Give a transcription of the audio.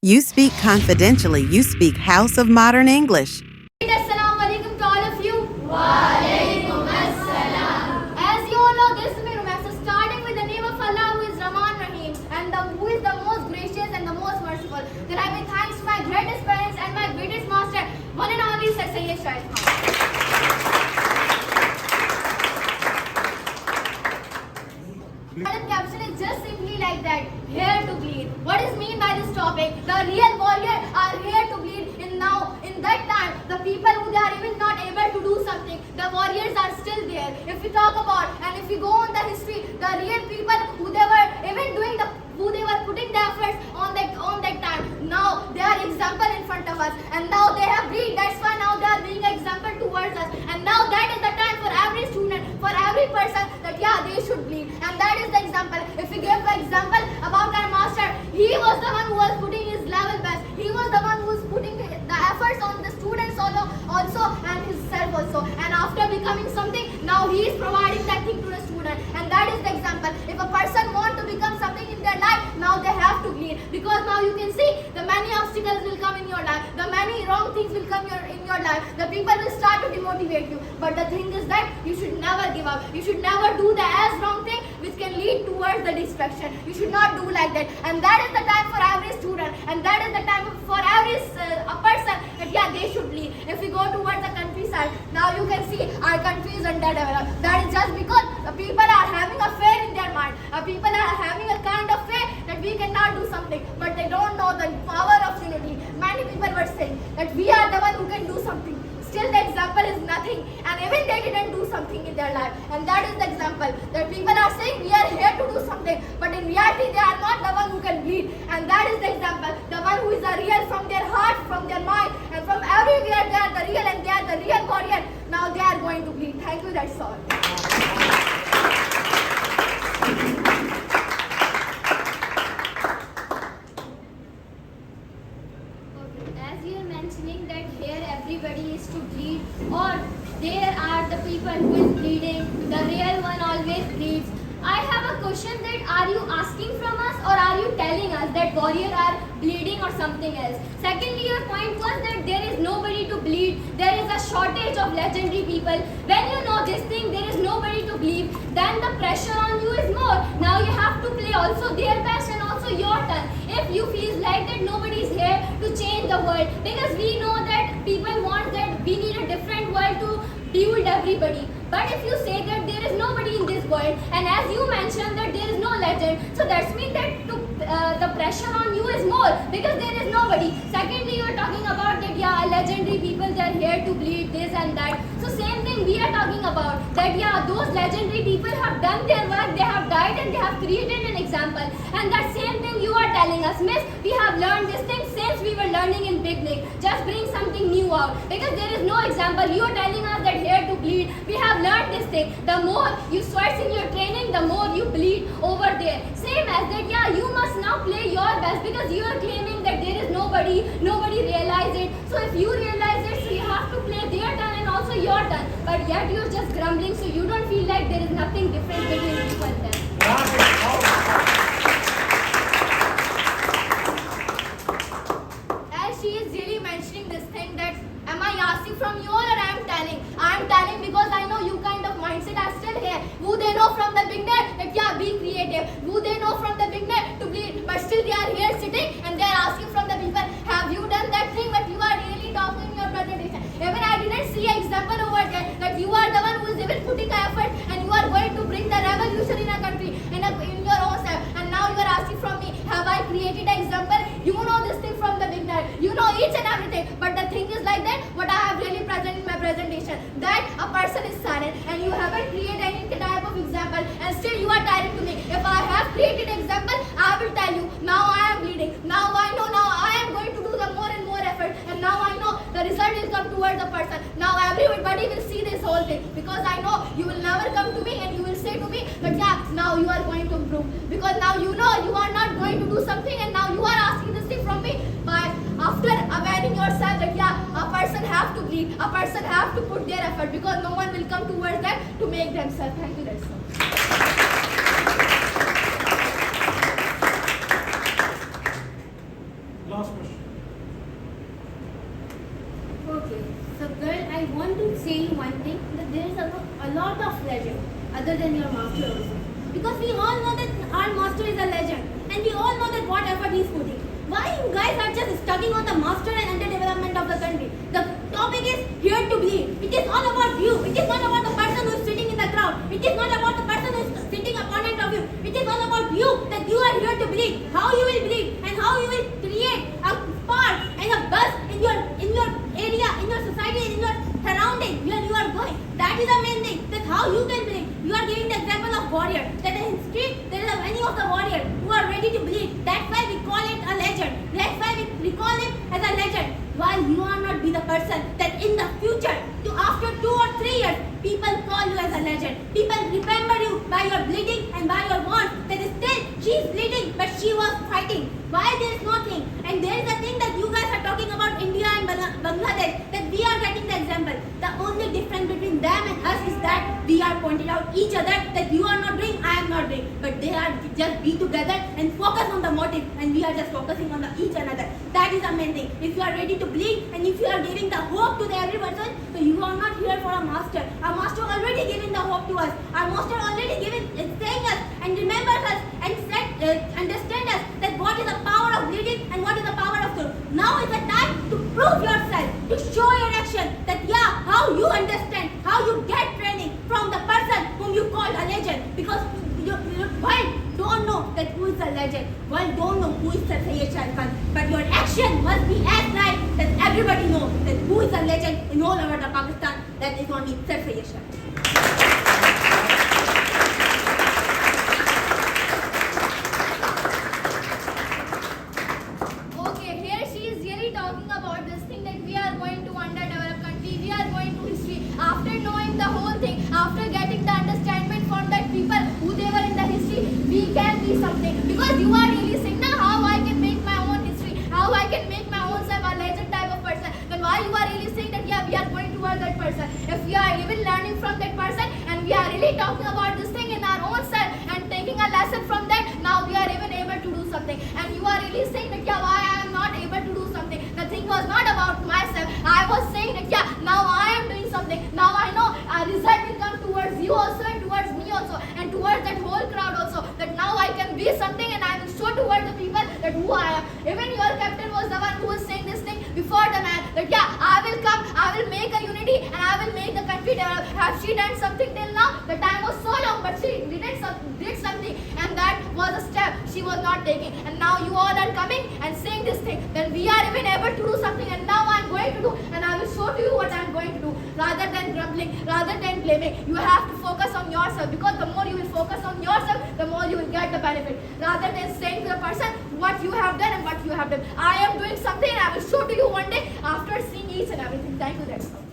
You speak confidentially. You speak House of Modern English. Assalamu alaikum to all of you. Walaikum assalam. As you all know, this is my romance. So starting with the name of Allah, who is Rahman Rahim, and who is the most gracious and the most merciful. Then I give thanks to my greatest parents and my greatest master, one and only Sir Sayyid Shahid Khan. The caption is just simply like that, here to bleed. What is mean by this topic? The real warriors are here to bleed. In that time, the people who they are even not able to do something, the warriors are still there. If we talk about and if we go on the history, the real people who they were even doing who they were putting the efforts on that time, now they are example in front of us, and now they have bleed. That's why now they are being example towards us, and now that is the time for every student, for every person that they should bleed, and that is the example. If we give the example about our master, he was the one who was putting his level best. He was the one who was putting the efforts on the students also and himself also, and after becoming something, now he is providing that thing to the student, and that is the example. If a person want to become something in their life, now they have to bleed, because now you can see the many obstacles will come in your life, the many wrong things will come in your life, the people will start to demotivate you, but the thing is that you should never give up. You should never do the as wrong thing which can lead towards the distraction. You should not do like that, and that is the time for every student, and that is the time for every a person that they should lead. If we go towards the countryside, now you can see our country is underdeveloped. That is just because the people are having a fear in their mind. People are having a kind of fear that we cannot do something, but they don't know the power of unity. Many people were saying that we are the one who can do something. Still the example is nothing, and even they didn't do something in their life, and that is the example that people are saying we are here to do something, but in reality they are not the one who can lead, and that is the example, the one who is a real from their heart, from their mind, and from everywhere they are the real, and they are the real warrior. Now they are going to bleed. Thank you, that's all. As you are mentioning that here everybody is to bleed, or there are the people who is bleeding, the real one always bleeds. I have a question, that are you asking from us or are you telling us that warriors are bleeding or something else? Secondly, your point was that there is nobody to bleed, there is a shortage of legendary people. When you know this thing, there is nobody to bleed, then the pressure on you is more. Now you have to play also their best and also your turn. If you feel like that nobody is here to change the world, because we know that people want that we need a different world to build everybody. But if you say that there is nobody in this world, and as you mentioned that there is no legend, so that means that the pressure on you is more, because there is nobody. Secondly, you are talking about that legendary people, they are here to bleed this and that. So same thing we are talking about, that those legendary people have done their work, they have died and they have created an example. And that same thing you are telling us, miss, we have learned this thing since we were learning in beginning. Just bring something new out, because there is no example. You are telling us that here to bleed, we have learned this thing. The more you sweat in your training, the more you bleed over there. Same as that, you must now play your best, because you are claiming that there is nobody realize it. So if you realize it, so you have to play their turn and also your turn. But yet you are just grumbling, so you don't feel like there is nothing different between you and them. As she is really mentioning this thing, that am I asking from you all or I am telling? I am telling because I know you kind of mindset are still here. Who they know from the beginning that be creative. Who they know from the beginning to bleed, but still they are here sitting and they are asking from the people, have you done that thing that you are really talking in your presentation? Even I didn't see an example over there that you are the one who is even putting the effort and you are going to bring the revolution in a country in your own self, and now you are asking from me, have I created an example? You know this thing from the beginning, you know each and everything, but the thing is like that, what I have really present in my presentation, that a person is silent and you haven't created any type of example, and still you are telling to me, if I have created example, I will tell you, now I am bleeding, now I know, now I am going to do the more and more effort, and now I know the result will come towards the person. Now everybody will see this whole thing, because I know you will never come to me and you will say to me that now you are going to improve, because now you know you are not going to do something, and now you are asking this thing from me. But after awareing yourself that a person have to bleed, a person have to put their effort, because no one will come towards them to make themselves. Thank you, that's all. last question. Okay, so girl, I want to say you one thing, that there is a lot of legend other than your master also. Because we all know that our master is a legend, and we all know that what effort he is putting. Why you guys are just studying on the master and underdevelopment of the country? The topic is here to bleed. It is all about you. It is not about the person who is sitting in the crowd. It is not about the person who is sitting opponent of you. It is all about you, that you are here to bleed. How you will bleed and how you will create a spark and a buzz in your area, in your society, in your surrounding where you are going. That is the main thing. That how you can bleed. You are giving the example of warrior. That in history there is many of the warriors who are ready to bleed. That's why we call it a legend. That's why we call him as a legend. While you are not be the person that in the future, after 2 or 3 years, people call you as a legend. People remember you by your bleeding and by your wounds. That is still she is bleeding, but she was fighting. Why there is nothing? And there is a thing that you guys are talking about India and Bangladesh, that we are getting the example. The only difference between them and us is that we are pointing out each other that you are not doing, I am not doing. But they are just be together and focus on the motive, and we are just focusing on the each another. That is the main thing. If you are ready to bleed and if you are giving the hope to the every person, so you are not here for a master. Our master already giving the hope to us. Our master already giving, saying us and remembers us and understand us that what is the power of bleeding and what is the power of truth. Now is the time to prove yourself, to show your action that yeah, how you understand, how you get training from the person whom you call a legend. Because world don't know that who is a legend. World don't know who is Sir Syed Shah Khan. But your action must be as right that everybody knows that who is a legend in all over the Pakistan. That is only Sir Syed Shah. Okay, here she is really talking about this thing that we are going to underdeveloped country, we are going to history. After knowing the whole thing, after getting the understanding from that people who they were in the history, we can be something. Because you are really saying now how I can make my own history, how I can make my own self a legend type of person. Then why you are really saying that yeah, we are going towards that person. If we are even learning from that person and we are really talking about this thing in our own self and taking a lesson from that, now we are even able to do something. And you are really saying that yeah, why I am not able to do something. The thing was not about myself. I was saying that yeah, now I am doing something. Now I know a result will come towards you also and towards me also and towards that whole crowd also. That now I can be something and I will show towards the people that who I am. Even your captain was the one who was saying this thing before the man that yeah, I will come, I will make a unity and I will make the country develop. Have she done something till now? The time was so long, but she did something, and that was a step she was not taking. And now you all are coming and saying this thing, then we are even able to do something, and now I am going to do, and I will show to you what I am going to do. Rather than grumbling, rather than blaming, you have to focus on yourself, because the more you will focus on yourself, the more you will get the benefit. Rather than saying to the person what you have done and what you have done. I am doing something and I will show to you one day after seeing each and everything. Thank you, that's all.